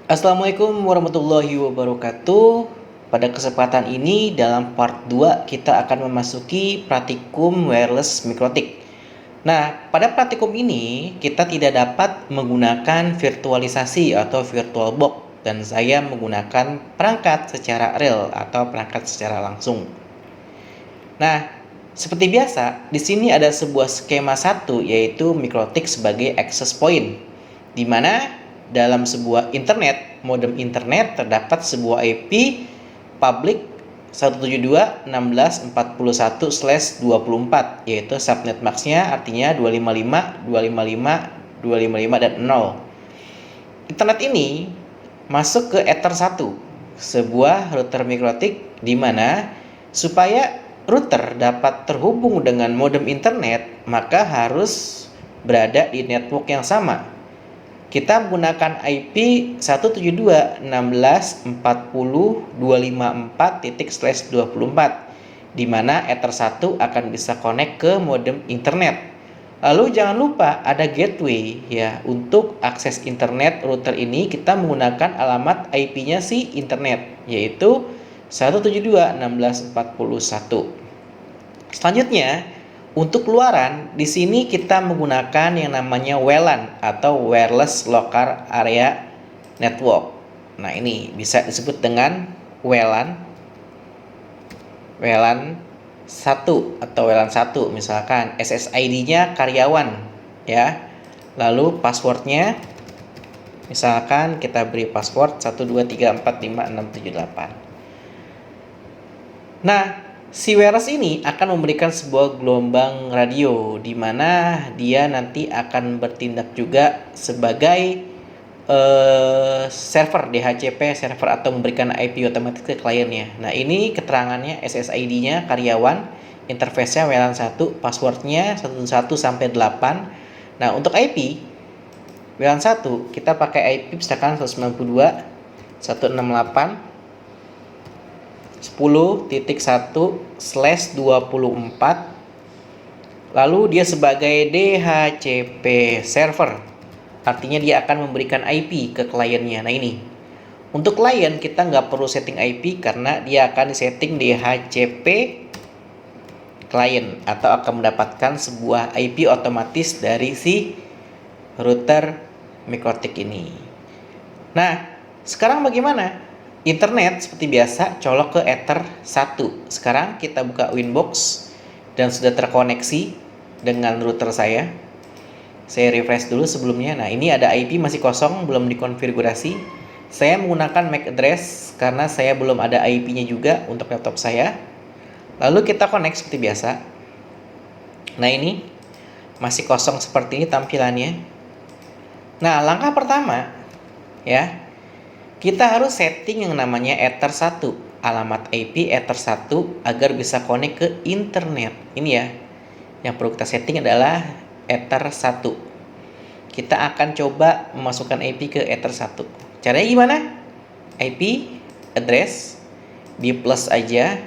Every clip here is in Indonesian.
Assalamualaikum warahmatullahi wabarakatuh. Pada kesempatan ini dalam part 2 kita akan memasuki praktikum wireless mikrotik. Nah, pada praktikum ini kita tidak dapat menggunakan virtualisasi atau VirtualBox dan saya menggunakan perangkat secara real atau perangkat secara langsung. Nah, seperti biasa, di sini ada sebuah skema satu yaitu mikrotik sebagai access point, di mana dalam sebuah internet, modem internet terdapat sebuah IP public 172.16.41/24 yaitu subnet max-nya artinya 255, 255, 255 dan 0. Internet ini masuk ke Ether 1, sebuah router mikrotik di mana supaya router dapat terhubung dengan modem internet, maka harus berada di network yang sama. Kita menggunakan IP 172.16.40.254./24 di mana Ether 1 akan bisa connect ke modem internet. Lalu jangan lupa ada gateway ya. Untuk akses internet router ini kita menggunakan alamat IP-nya si internet yaitu 172.16.41. Selanjutnya, untuk luaran di sini kita menggunakan yang namanya WLAN atau wireless local area network. Nah, ini bisa disebut dengan WLAN 1 atau WLAN 1, misalkan SSID-nya karyawan ya. Lalu passwordnya misalkan kita beri password 123456778. Nah, si wireless ini akan memberikan sebuah gelombang radio di mana dia nanti akan bertindak juga sebagai server DHCP server atau memberikan IP otomatis ke kliennya. Nah, ini keterangannya SSID-nya karyawan, interface-nya WLAN 1, password-nya 11 sampai 8. Nah, untuk IP WLAN 1 kita pakai IP misalkan 192.168 10.1/24. Lalu dia sebagai DHCP server, artinya dia akan memberikan IP ke kliennya. Nah, ini untuk klien kita nggak perlu setting IP karena dia akan disetting DHCP klien atau akan mendapatkan sebuah IP otomatis dari si router mikrotik ini. Nah, sekarang bagaimana? Internet seperti biasa colok ke Ether 1. Sekarang kita buka Winbox dan sudah terkoneksi dengan router saya. Saya refresh dulu sebelumnya. Nah, ini ada IP masih kosong, belum dikonfigurasi. Saya menggunakan MAC address karena saya belum ada IP-nya juga untuk laptop saya. Lalu kita connect seperti biasa. Nah, ini masih kosong seperti ini tampilannya. Nah, langkah pertama ya, kita harus setting yang namanya Ether 1, alamat IP Ether 1 agar bisa connect ke internet. Ini ya, yang perlu kita setting adalah Ether 1. Kita akan coba memasukkan IP ke Ether 1. Caranya gimana? IP address di plus aja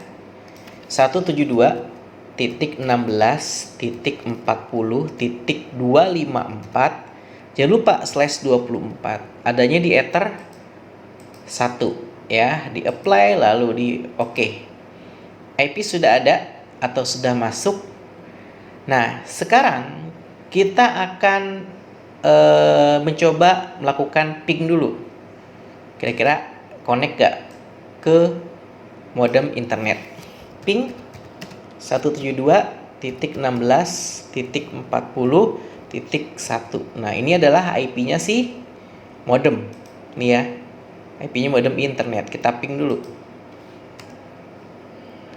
172.16.40.254. Jangan lupa /24. Adanya di Ether 1 ya, di apply lalu di OK. IP sudah ada atau sudah masuk. Nah, sekarang kita akan mencoba melakukan ping dulu. Kira-kira connect gak ke modem internet? Ping 172.16.40.1. Nah, ini adalah IP-nya si modem. Ini ya, IP-nya modem internet. Kita ping dulu.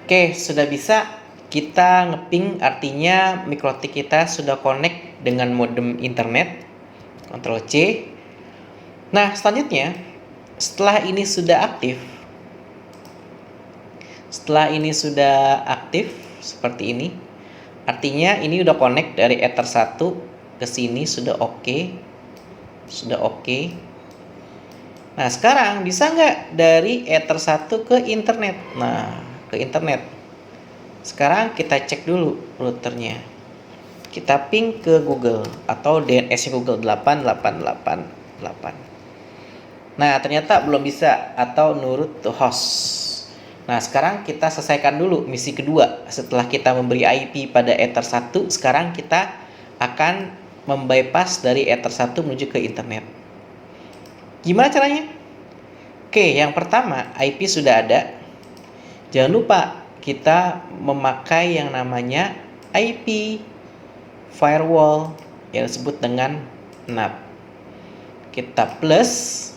Oke, sudah bisa. Kita ngeping artinya mikrotik kita sudah connect dengan modem internet. Ctrl C. Nah, selanjutnya setelah ini sudah aktif seperti ini, artinya ini udah connect dari Ether 1 ke sini sudah oke. Nah, sekarang bisa nggak dari Ether 1 ke internet? Nah, ke internet. Sekarang kita cek dulu routernya. Kita ping ke Google atau DNS-nya Google 8888. Nah, ternyata belum bisa atau nurut to host. Nah, sekarang kita selesaikan dulu misi kedua. Setelah kita memberi IP pada Ether 1, sekarang kita akan membypass dari Ether 1 menuju ke internet. Gimana caranya? Oke, yang pertama, IP sudah ada. Jangan lupa kita memakai yang namanya IP firewall yang disebut dengan NAT. Kita plus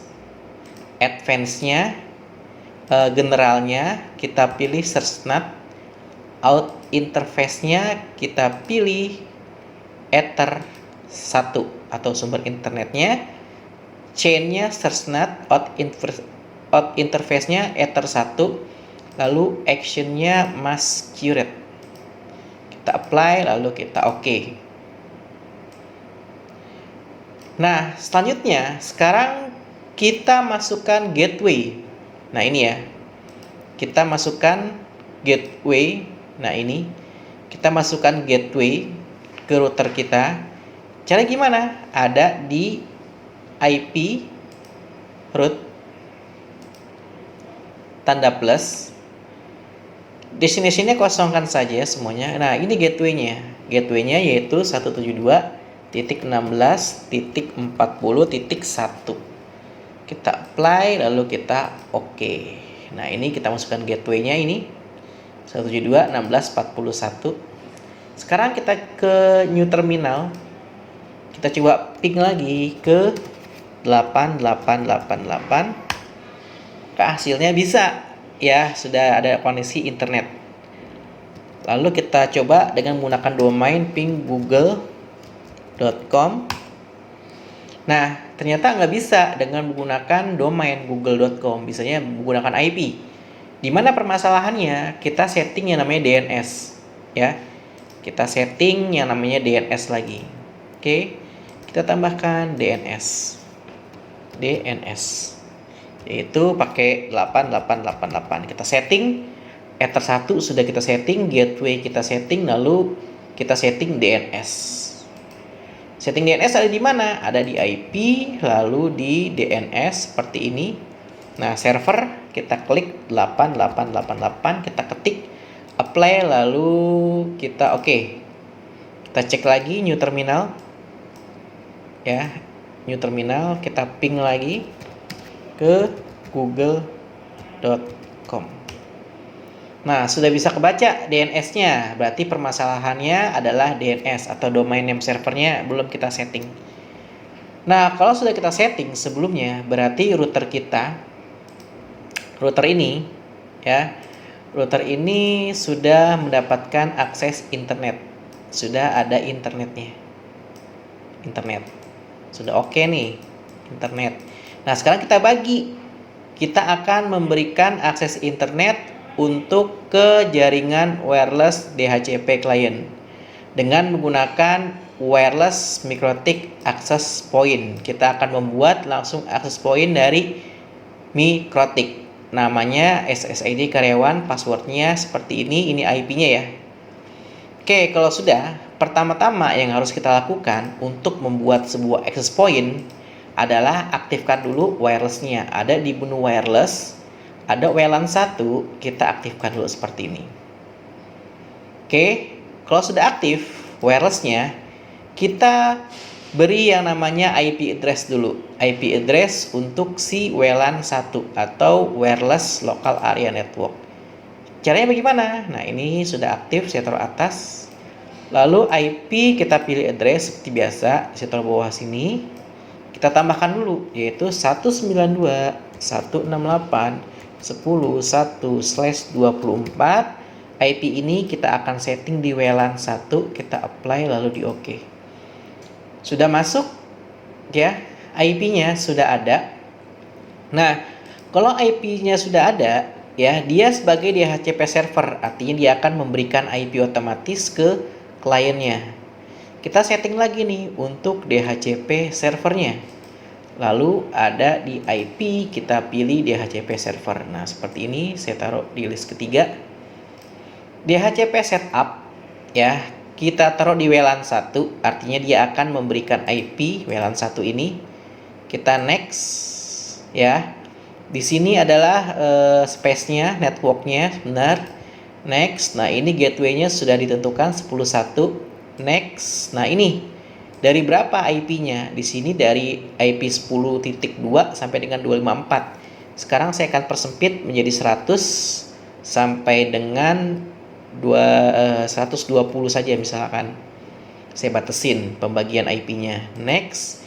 advance-nya, generalnya kita pilih search NAT, out interface-nya kita pilih Ether 1 atau sumber internetnya, chain-nya search NAT, out interface-nya Ether 1, lalu action-nya masquerade. Kita apply lalu kita oke. Nah, selanjutnya sekarang kita masukkan gateway. Nah, ini ya. Kita masukkan gateway. Nah, ini. Kita masukkan gateway ke router kita. Cara gimana? Ada di IP root tanda plus. Destination-nya kosongkan saja semuanya. Nah, ini gateway-nya. Gateway-nya yaitu 172.16.40.1. Kita apply lalu kita oke. Nah, ini kita masukkan gateway-nya ini 172.16.41. Sekarang kita ke new terminal. Kita coba ping lagi ke 8888. Hasilnya bisa. Ya, sudah ada koneksi internet. Lalu kita coba dengan menggunakan domain ping google.com. Nah, ternyata nggak bisa dengan menggunakan domain google.com. Bisanya menggunakan IP. Di mana permasalahannya? Kita setting yang namanya DNS. Ya, kita setting yang namanya DNS lagi. Oke, kita tambahkan DNS. Yaitu pakai 8888. Kita setting Ether 1 sudah kita setting, gateway kita setting, lalu kita setting DNS. Setting DNS ada di mana? Ada di IP, lalu di DNS seperti ini. Nah, server kita klik 8888, kita ketik apply lalu kita oke. Kita cek lagi new terminal. Ya, new terminal kita ping lagi ke google.com. Nah, sudah bisa kebaca DNS-nya. Berarti permasalahannya adalah DNS atau domain name servernya belum kita setting. Nah, kalau sudah kita setting sebelumnya, berarti router ini sudah mendapatkan akses internet. Sudah ada internetnya. Sudah oke nih, internet. Nah, sekarang kita bagi. Kita akan memberikan akses internet untuk ke jaringan wireless DHCP client dengan menggunakan wireless MikroTik access point. Kita akan membuat langsung access point dari MikroTik. Namanya SSID karyawan, passwordnya seperti ini IP-nya ya. Oke, kalau sudah, pertama-tama yang harus kita lakukan untuk membuat sebuah access point adalah aktifkan dulu wirelessnya. Ada di menu wireless, ada WLAN 1, kita aktifkan dulu seperti ini. Oke, kalau sudah aktif wirelessnya, kita beri yang namanya IP address dulu. IP address untuk si WLAN 1 atau wireless local area network. Caranya bagaimana? Nah, ini sudah aktif, saya taruh atas. Lalu IP kita pilih address seperti biasa, saya taruh bawah sini. Kita tambahkan dulu, yaitu 192.168.10.1/24. IP ini kita akan setting di WLAN 1, kita apply lalu di OK. Sudah masuk ya, IP-nya sudah ada. Nah, kalau IP-nya sudah ada, ya, dia sebagai DHCP server, artinya dia akan memberikan IP otomatis ke kliennya. Kita setting lagi nih untuk DHCP servernya. Lalu ada di IP, kita pilih DHCP server. Nah, seperti ini saya taruh di list ketiga. DHCP setup ya, kita taruh di WLAN 1, artinya dia akan memberikan IP WLAN 1 ini. Kita next. ya. Di sini adalah space-nya, network-nya, benar. Next. Nah, ini gateway-nya sudah ditentukan 10.1. Next. Nah, ini dari berapa IP-nya? Di sini dari IP 10.2 sampai dengan 254. Sekarang saya akan persempit menjadi 100 sampai dengan 120 saja misalkan. Saya batasin pembagian IP-nya. Next.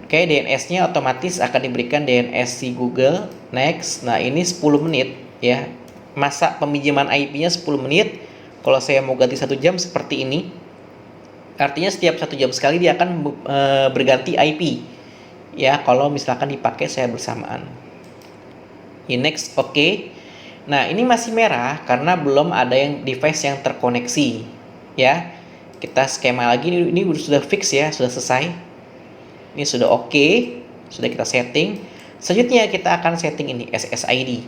Oke, DNS-nya otomatis akan diberikan DNS si Google. Next. Nah, ini 10 menit ya. Masa peminjaman IP-nya 10 menit. Kalau saya mau ganti 1 jam seperti ini. Artinya setiap 1 jam sekali dia akan berganti IP. Ya, kalau misalkan dipakai saya bersamaan. Next, oke. Nah, ini masih merah karena belum ada yang device yang terkoneksi. Ya. Kita skema lagi, ini sudah fix ya, sudah selesai. Ini sudah oke, sudah kita setting. Selanjutnya kita akan setting ini SSID.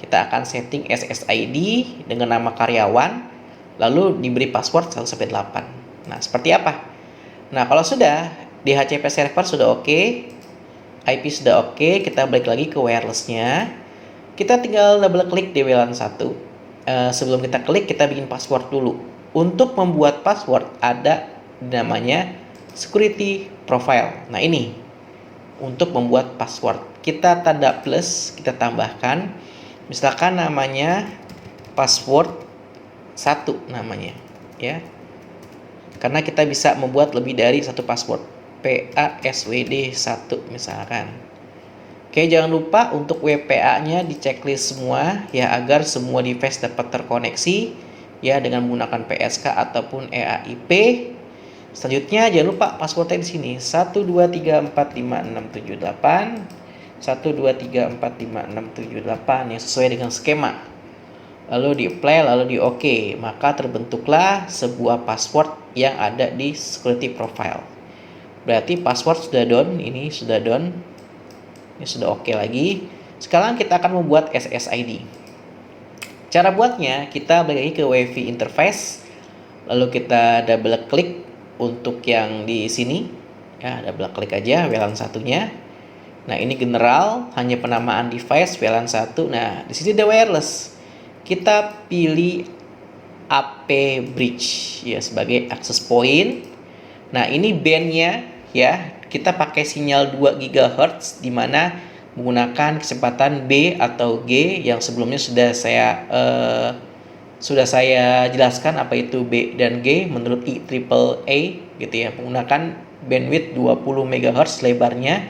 Kita akan setting SSID dengan nama karyawan, lalu diberi password 1-8. Nah, seperti apa? Nah, kalau sudah DHCP server sudah oke, IP sudah oke, kita balik lagi ke wirelessnya. Kita tinggal double klik di WLAN 1. Sebelum kita klik, kita bikin password dulu. Untuk membuat password ada namanya security profile. Nah, ini untuk membuat password. Kita tanda plus, kita tambahkan. Misalkan namanya password 1 namanya, ya. Karena kita bisa membuat lebih dari satu password. PASWD 1 misalkan. Oke, jangan lupa untuk WPA-nya di checklist semua ya agar semua device dapat terkoneksi ya dengan menggunakan PSK ataupun EAIP. Selanjutnya jangan lupa passwordnya di sini 1234567 1234567 yang sesuai dengan skema. Lalu di apply, lalu di OK, maka terbentuklah sebuah password yang ada di security profile. Berarti password sudah done, ini sudah done, ini sudah OK lagi. Sekarang kita akan membuat SSID. Cara buatnya kita balik lagi ke WiFi interface, lalu kita double klik untuk yang di sini ya, double klik aja WLAN satunya. Nah, ini general, hanya penamaan device WLAN 1. Nah, di sini ada wireless. Kita pilih AP bridge ya sebagai access point. Nah, ini bandnya ya, kita pakai sinyal 2 GHz di mana menggunakan kecepatan B atau G yang sebelumnya sudah saya jelaskan apa itu B dan G menurut IEEE gitu ya, menggunakan bandwidth 20 MHz lebarnya.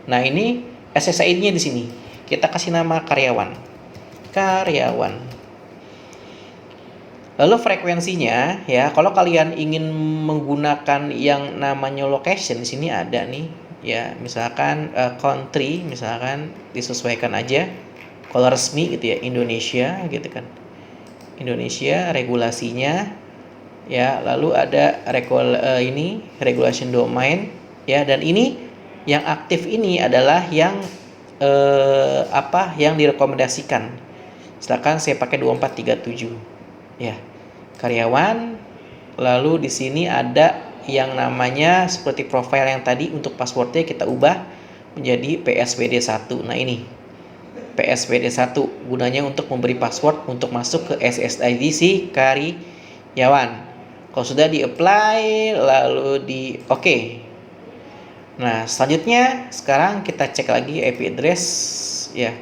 Nah, ini SSID-nya di sini. Kita kasih nama karyawan. Lalu frekuensinya ya, kalau kalian ingin menggunakan yang namanya location di sini ada nih ya, misalkan country misalkan disesuaikan aja. Kalau resmi gitu ya Indonesia gitu kan. Indonesia regulasinya ya, lalu ada regulation domain ya, dan ini yang aktif ini adalah yang yang direkomendasikan. Misalkan saya pakai 2437 ya, karyawan. Lalu di sini ada yang namanya seperti profile yang tadi, untuk passwordnya kita ubah menjadi PSWD 1. Nah, ini PSWD 1 gunanya untuk memberi password untuk masuk ke SSID si karyawan. Kalau sudah di apply lalu di OK. Nah, selanjutnya sekarang kita cek lagi IP address ya.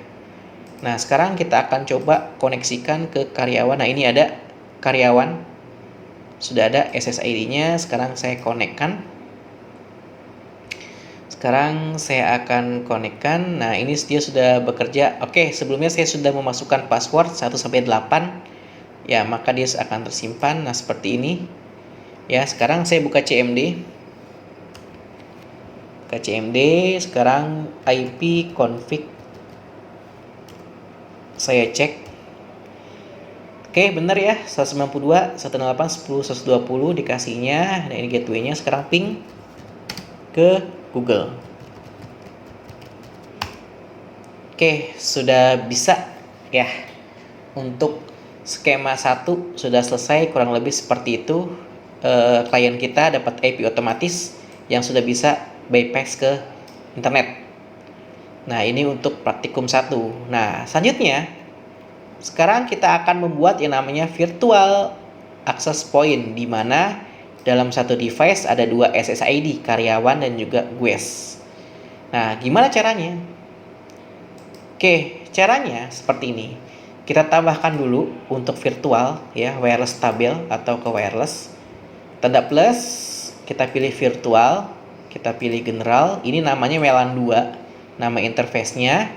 Nah, sekarang kita akan coba koneksikan ke karyawan. Nah, ini ada karyawan. Sudah ada SSID-nya. Sekarang saya konekkan. Sekarang saya akan konekkan. Nah, ini dia sudah bekerja. Oke, sebelumnya saya sudah memasukkan password 1-8. Ya, maka dia akan tersimpan. Nah, seperti ini. Ya, sekarang saya buka CMD. Buka CMD, sekarang IP config. Saya cek. Oke, benar ya. 192, 108, 10, 120 dikasihnya. Nah, ini gateway-nya. Sekarang ping ke Google. Oke, sudah bisa ya. Untuk skema 1 sudah selesai, kurang lebih seperti itu. Klien kita dapat IP otomatis yang sudah bisa bypass ke internet. Nah, ini untuk praktikum 1. Nah, selanjutnya sekarang kita akan membuat yang namanya virtual access point, di mana dalam satu device ada 2 SSID, karyawan dan juga guest. Nah, gimana caranya? Oke, caranya seperti ini. Kita tambahkan dulu untuk virtual ya, wireless tabel atau ke wireless. Tanda plus, kita pilih virtual, kita pilih general. Ini namanya WLAN 2, nama interface-nya.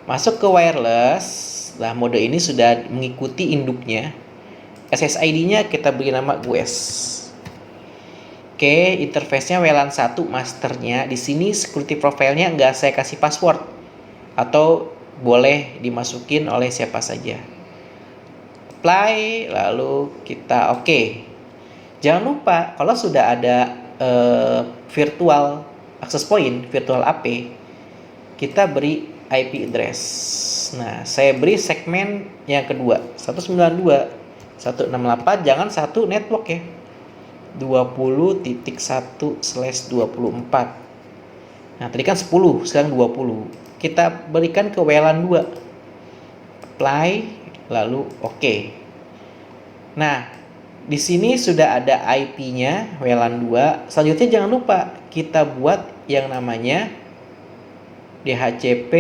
Masuk ke wireless. Nah, mode ini sudah mengikuti induknya. SSID-nya kita beri nama GUES. Oke, interface-nya WLAN 1 masternya. Di sini security profile-nya nggak saya kasih password, atau boleh dimasukin oleh siapa saja. Apply, lalu kita oke. Jangan lupa kalau sudah ada virtual access point, virtual AP, kita beri IP address. Nah, saya beri segmen yang kedua, 192.168, jangan satu network ya. 20.1/24. Nah, tadi kan 10, sekarang 20. Kita berikan ke WLAN 2. Apply, lalu oke. Nah, di sini sudah ada IP-nya WLAN 2. Selanjutnya jangan lupa kita buat yang namanya DHCP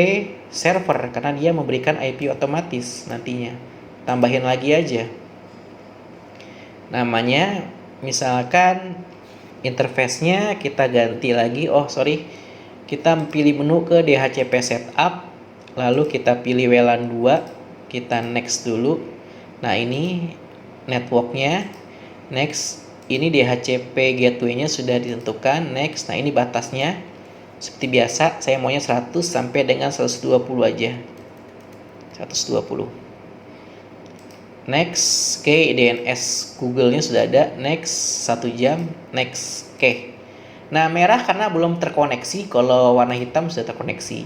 server, karena dia memberikan IP otomatis nantinya. Tambahin lagi aja. Namanya misalkan interface-nya kita ganti lagi. Kita pilih menu ke DHCP setup, lalu kita pilih WLAN 2, kita next dulu. Nah, ini networknya, next. Ini DHCP gateway-nya sudah ditentukan, next. Nah, ini batasnya. Seperti biasa, saya maunya 100 sampai dengan 120 aja. 120. Next. Oke, DNS Google-nya sudah ada. Next, 1 jam. Next. Oke. Nah, merah karena belum terkoneksi, kalau warna hitam sudah terkoneksi.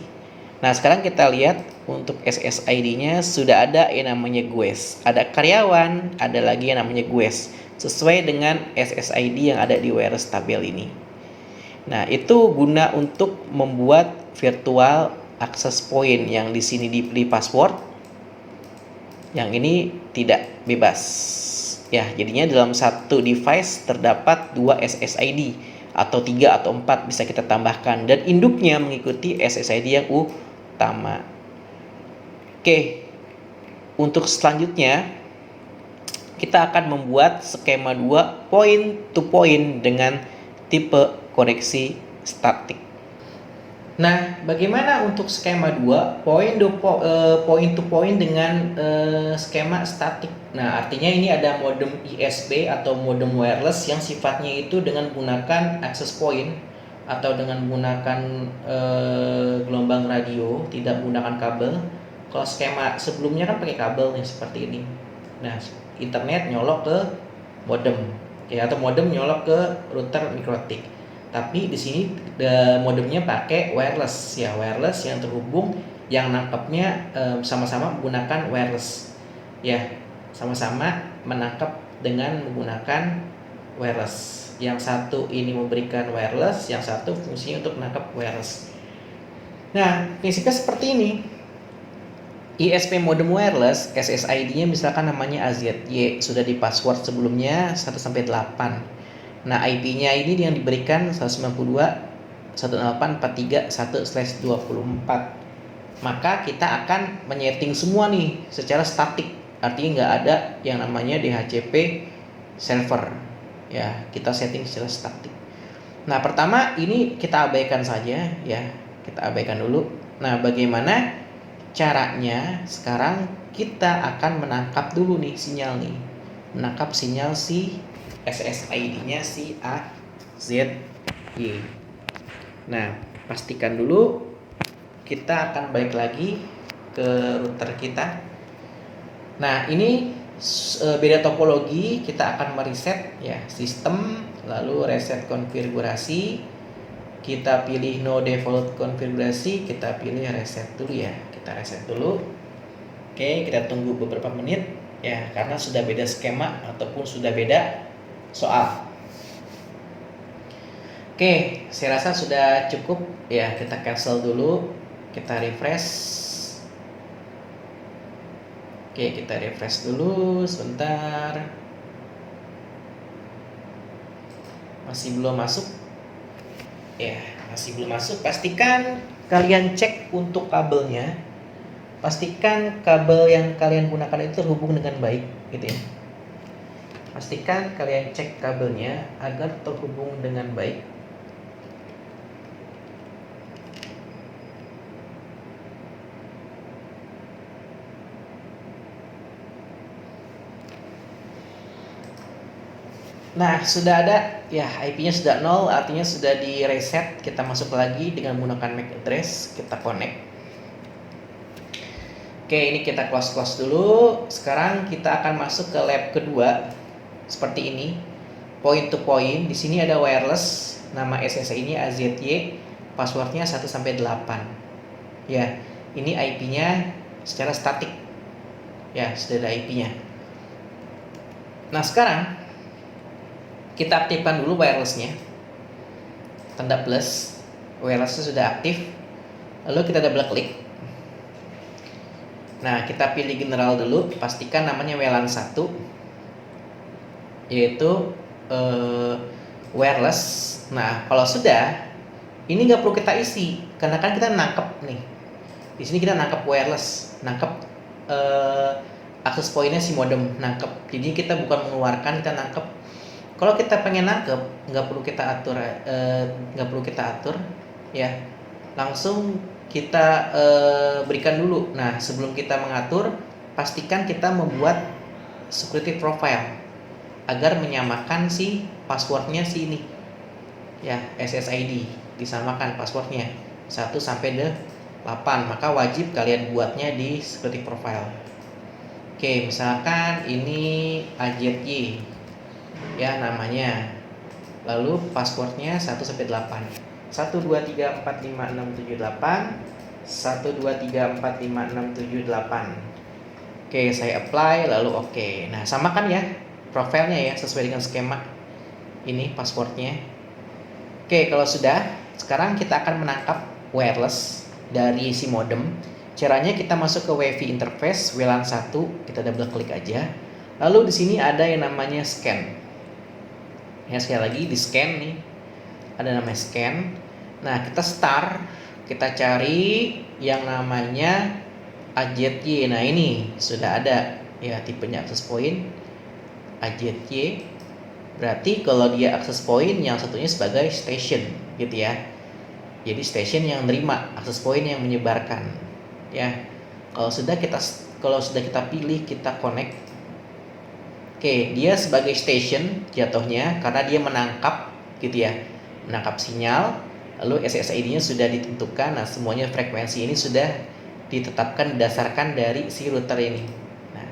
Nah, sekarang kita lihat untuk SSID-nya sudah ada yang namanya GUES. Ada karyawan, ada lagi yang namanya GUES, sesuai dengan SSID yang ada di wireless tabel ini. Nah, itu guna untuk membuat virtual access point yang di sini dipilih password, yang ini tidak bebas. Ya, jadinya dalam satu device terdapat 2 SSID. Atau 3 atau 4 bisa kita tambahkan, dan induknya mengikuti SSID yang utama. Oke, untuk selanjutnya kita akan membuat skema 2 point to point dengan tipe koneksi statik. Nah, bagaimana untuk skema 2 point to point dengan skema statik? Nah, artinya ini ada modem ISP atau modem wireless yang sifatnya itu dengan menggunakan access point atau dengan menggunakan gelombang radio, tidak menggunakan kabel. Kalau skema sebelumnya kan pakai kabel nih seperti ini. Nah, internet nyolok ke modem, ya, atau modem nyolok ke router mikrotik. Tapi di sini modemnya pakai wireless ya, wireless yang terhubung, yang nangkapnya sama-sama menggunakan wireless ya, sama-sama menangkap dengan menggunakan wireless. Yang satu ini memberikan wireless, yang satu fungsinya untuk menangkap wireless. Nah, prinsipnya seperti ini. ISP modem wireless, SSID-nya misalkan namanya AZY, sudah di password sebelumnya 1 sampai 8. Nah, IP-nya ini yang diberikan 192.168.1/24. Maka kita akan menyeting semua nih secara statik. Artinya nggak ada yang namanya DHCP server. Ya, kita setting secara statik. Nah, pertama ini kita abaikan saja ya. Kita abaikan dulu. Nah, bagaimana caranya? Sekarang kita akan menangkap dulu nih sinyal nih. Menangkap sinyal si SSID-nya si AZY. Nah, pastikan dulu. Kita akan balik lagi ke router kita. Nah, ini beda topologi. Kita akan mereset ya sistem, lalu reset konfigurasi. Kita pilih no default konfigurasi, kita pilih reset dulu ya. Kita reset dulu. Oke, kita tunggu beberapa menit ya, karena sudah beda skema ataupun sudah beda soal. Oke, saya rasa sudah cukup ya, kita cancel dulu. Kita refresh. Oke, kita refresh dulu sebentar. Masih belum masuk. Ya, masih belum masuk. Pastikan kalian cek untuk kabelnya. Pastikan kabel yang kalian gunakan itu terhubung dengan baik, gitu ya. Pastikan kalian cek kabelnya agar terhubung dengan baik. Nah, sudah ada ya, IP-nya sudah 0, artinya sudah di reset. Kita masuk lagi dengan menggunakan MAC address, kita connect. Oke, ini kita close dulu. Sekarang kita akan masuk ke lab kedua. Seperti ini. Point to point. Di sini ada wireless. Nama SSI ini AZY. Passwordnya 1 sampai 8. Ya, ini IP-nya secara statik. Ya, sudah ada IP-nya. Nah, sekarang kita aktifkan dulu wirelessnya, tanda plus, wirelessnya sudah aktif. Lalu kita double klik. Nah, kita pilih general dulu, pastikan namanya WLAN 1, yaitu wireless. Nah, kalau sudah, ini nggak perlu kita isi, karena kan kita nangkep nih. Di sini kita nangkep wireless, nangkep akses pointnya si modem, nangkep. Jadi kita bukan mengeluarkan, kita nangkep. Kalau kita pengen nangkep, nggak perlu kita atur, ya. Langsung kita berikan dulu. Nah, sebelum kita mengatur, pastikan kita membuat security profile agar menyamakan si passwordnya si ini, ya, SSID disamakan passwordnya 1 sampai 8. Maka wajib kalian buatnya di security profile. Oke, misalkan ini AZY. Ya, namanya. Lalu passwordnya 1 sampai 8. 1 2 3 4 5 6 7 8. 1 2 3 4 5 6 7 8. Oke, saya apply lalu oke. Nah, samakan ya profilnya ya sesuai dengan skema. Ini passwordnya. Oke, kalau sudah, sekarang kita akan menangkap wireless dari si modem. Caranya kita masuk ke WiFi interface WLAN 1, kita double klik aja. Lalu di sini ada yang namanya scan. Ya, sekali lagi di scan nih, ada namanya scan. Nah, kita start, kita cari yang namanya AZY. Nah, ini sudah ada ya, tipenya access point AZY. Berarti kalau dia access point, yang satunya sebagai station, gitu ya. Jadi station yang menerima, access point yang menyebarkan. Ya, kalau sudah kita pilih, kita connect. Oke, dia sebagai station jatuhnya karena dia menangkap, gitu ya, menangkap sinyal. Lalu SSID-nya sudah ditentukan. Nah, semuanya frekuensi ini sudah ditetapkan berdasarkan dari si router ini. Nah,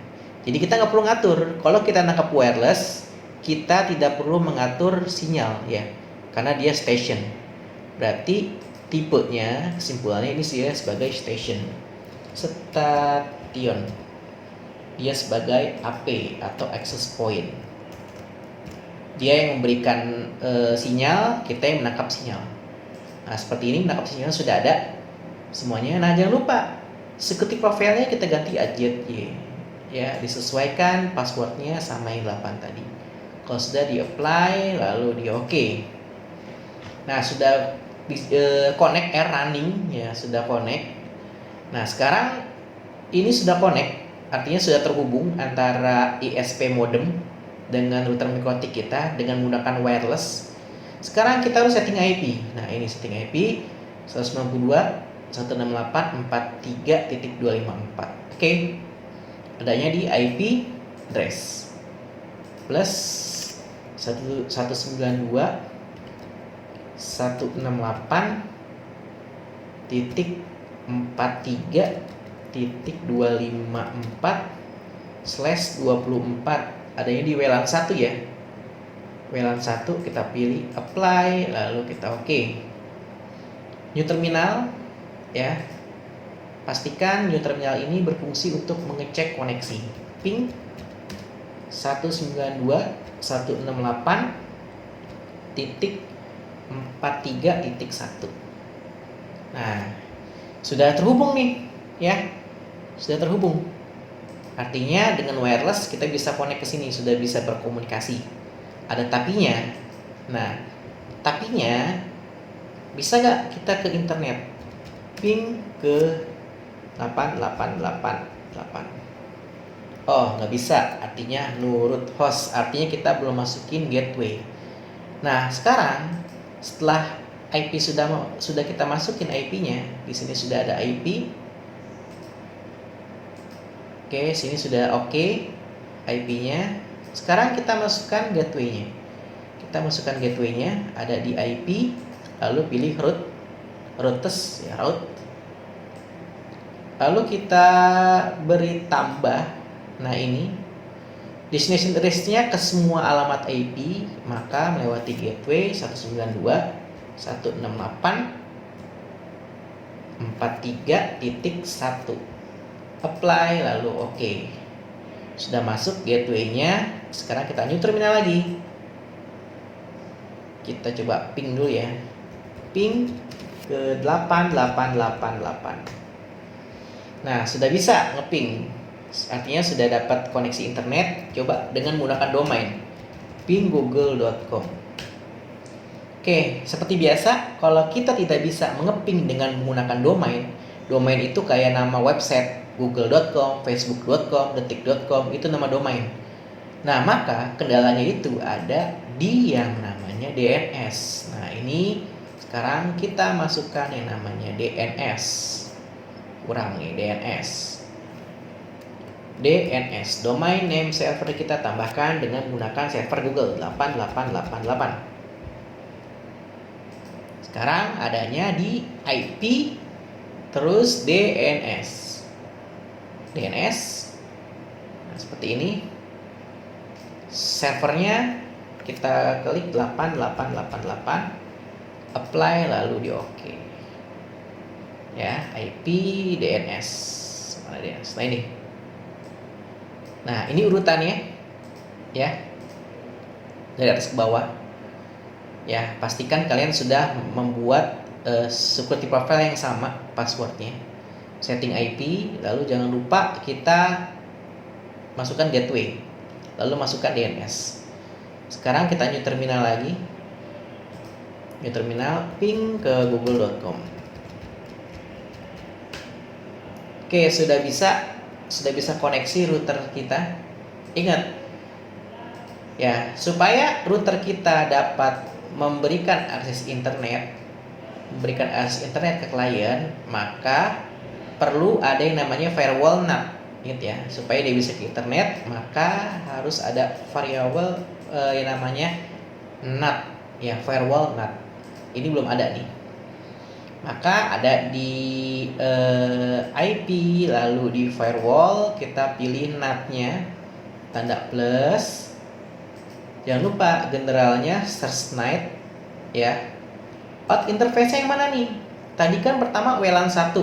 jadi kita nggak perlu ngatur. Kalau kita nangkap wireless, kita tidak perlu mengatur sinyal ya, karena dia station. Berarti tipenya, kesimpulannya ini sih ya sebagai station. Station. Dia sebagai AP atau access point. Dia yang memberikan sinyal, kita yang menangkap sinyal. Nah, seperti ini menangkap sinyal sudah ada semuanya. Nah, jangan lupa security profile-nya kita ganti AZY. Ya, disesuaikan passwordnya sama yang 8 tadi. Kalau sudah di-apply, lalu di OK. Nah, sudah connect running ya, sudah connect. Nah, sekarang ini sudah connect. Artinya sudah terhubung antara ISP modem dengan router mikrotik kita dengan menggunakan wireless. Sekarang kita harus setting IP. Nah, ini setting IP 192.168.43.254. Oke. Adanya di IP address plus 192.168.254/24, adanya di WLAN 1 ya. WLAN 1 kita pilih apply, lalu kita OK. New terminal ya. Pastikan new terminal ini berfungsi untuk mengecek koneksi. Ping 192.168.43.1. Nah, Sudah terhubung nih, ya. Sudah terhubung. Artinya dengan wireless kita bisa connect ke sini, sudah bisa berkomunikasi. Ada tapinya. Nah, tapinya bisa nggak kita ke internet? Ping ke 8888. Oh, nggak bisa. Artinya nurut host. Artinya kita belum masukin gateway. Nah, sekarang setelah IP sudah kita masukin IP-nya, di sini sudah ada IP. Oke, sini sudah oke IP-nya. Sekarang kita masukkan gateway-nya. Kita masukkan gateway-nya ada di IP, lalu pilih routes ya, route. Lalu kita beri tambah. Nah, ini destination address-nya ke semua alamat IP, maka melewati gateway 192.168.43.1. Apply lalu oke. Sudah masuk gateway-nya. Sekarang kita new terminal lagi. Kita coba ping dulu ya. Ping ke 8888. Nah, sudah bisa ngeping. Artinya sudah dapat koneksi internet. Coba dengan menggunakan domain pinggoogle.com. Oke, seperti biasa, kalau kita tidak bisa mengeping dengan menggunakan domain itu kayak nama website, google.com, facebook.com, detik.com, itu nama domain. Nah, maka kendalanya itu ada di yang namanya DNS. Nah, ini sekarang kita masukkan yang namanya DNS. Kurang nih, DNS, domain name server, kita tambahkan dengan menggunakan server Google 8888. Sekarang adanya di IP terus DNS. Nah, seperti ini. Servernya kita klik 8888, apply lalu di oke. Ya, IP DNS. Mana DNS? Nah, ini. Nah, ini urutannya ya. Dari atas ke bawah. Ya, pastikan kalian sudah membuat security profile yang sama passwordnya. Setting IP, lalu jangan lupa kita masukkan gateway. Lalu masukkan DNS. Sekarang kita new terminal lagi. New terminal ping ke google.com. Oke, sudah bisa koneksi router kita. Ingat ya, supaya router kita dapat memberikan akses internet ke klien, maka perlu ada yang namanya firewall NAT. Ingat ya, supaya dia bisa ke internet, maka harus ada variabel yang namanya NAT ya, firewall NAT. Ini belum ada nih. Maka ada di IP, lalu di firewall kita pilih NAT-nya, tanda plus. Jangan lupa generalnya search NAT ya. Out interface-nya yang mana nih? Tadi kan pertama WLAN 1.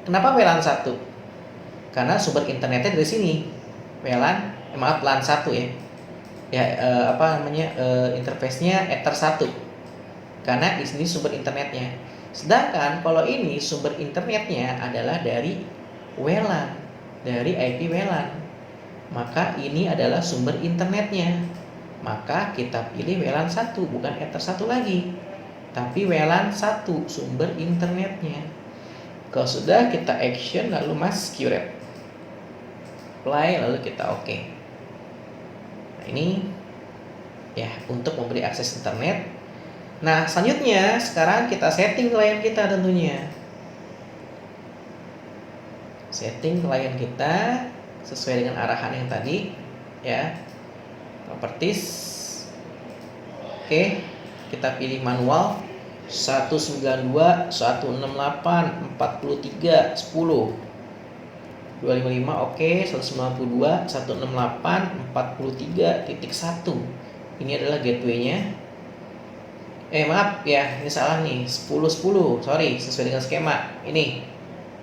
Kenapa WLAN 1? Karena sumber internetnya dari sini. LAN 1 ya. Ya, interface-nya Ether 1. Karena di sini sumber internetnya. Sedangkan kalau ini sumber internetnya adalah dari WLAN, dari IP WLAN. Maka ini adalah sumber internetnya. Maka kita pilih WLAN 1, bukan Ether 1 lagi, tapi WLAN 1 sumber internetnya. Kalau sudah, kita action lalu curate. Apply lalu kita oke. Nah, ini ya untuk memberi akses internet. Nah, selanjutnya sekarang kita setting klien kita tentunya. Setting klien kita sesuai dengan arahan yang tadi ya. Properties. Oke, kita pilih manual 192.168.43.10. 255 oke, 192.168.43.1. Ini adalah gateway-nya. Maaf ya, ini salah nih. 10.10, sorry, sesuai dengan skema. Ini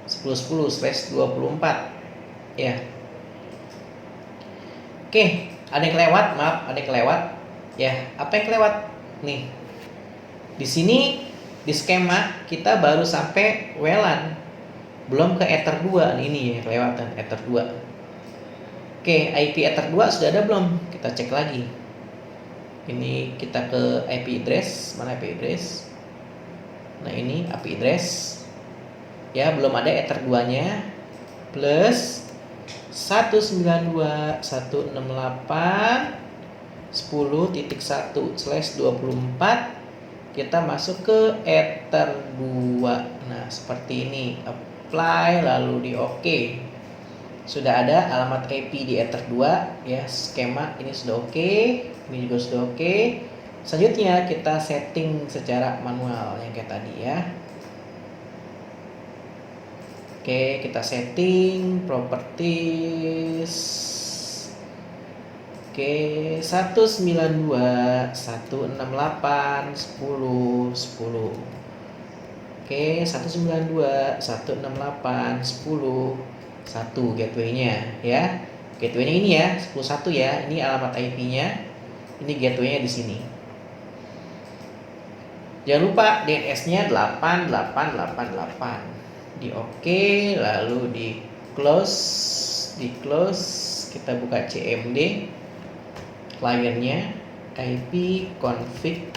10.10/24 ya. Oke, ada yang kelewat, maaf, ada yang kelewat. Ya, apa yang kelewat? Nih. Di sini di skema kita baru sampai WLAN. belum ke Ether 2 nih, ini ya kelewatan Ether 2. Oke, IP Ether 2 sudah ada belum? Kita cek lagi. Ini kita ke IP address, mana IP address? Nah, ini IP address. Ya, belum ada Ether 2-nya. Plus 192.168.10.1/24 kita masuk ke Ether 2. Nah, seperti ini. Apply lalu di OK. Sudah ada alamat IP di Ether 2 ya, skema ini sudah oke, ini juga sudah oke. Selanjutnya kita setting secara manual yang kayak tadi ya. Oke, kita setting properties. Oke, 192.168.10.10. Oke, 192.168.10.1 gateway-nya ya. Gateway-nya ini ya, 10.1 ya. Ini alamat IP-nya. Ini gateway-nya di sini. Jangan lupa DNS-nya 8888. Di OK, lalu di close, kita buka CMD client-nya, IP config,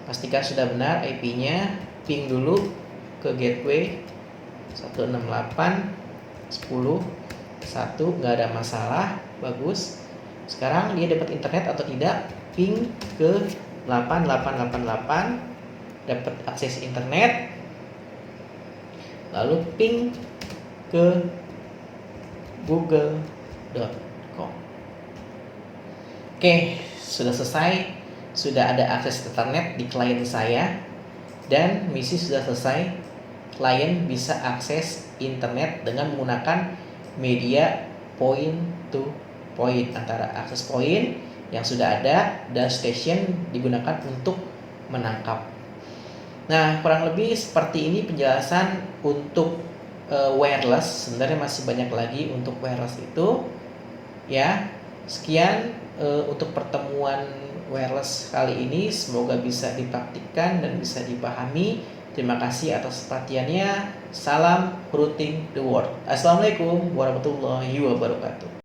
pastikan sudah benar IP-nya, ping dulu ke gateway 168.10.1, nggak ada masalah, bagus. Sekarang dia dapat internet atau tidak, ping ke 8888, dapat akses internet, lalu ping ke google.com. Oke, sudah selesai, sudah ada akses internet di klien saya, dan misi sudah selesai. Klien bisa akses internet dengan menggunakan media point to point, antara akses point yang sudah ada dan station digunakan untuk menangkap. Nah, kurang lebih seperti ini penjelasan untuk wireless. Sebenarnya masih banyak lagi untuk wireless itu ya. Sekian untuk pertemuan wireless kali ini, semoga bisa dipraktikkan dan bisa dipahami. Terima kasih atas perhatiannya. Salam routing the world. Assalamualaikum warahmatullahi wabarakatuh.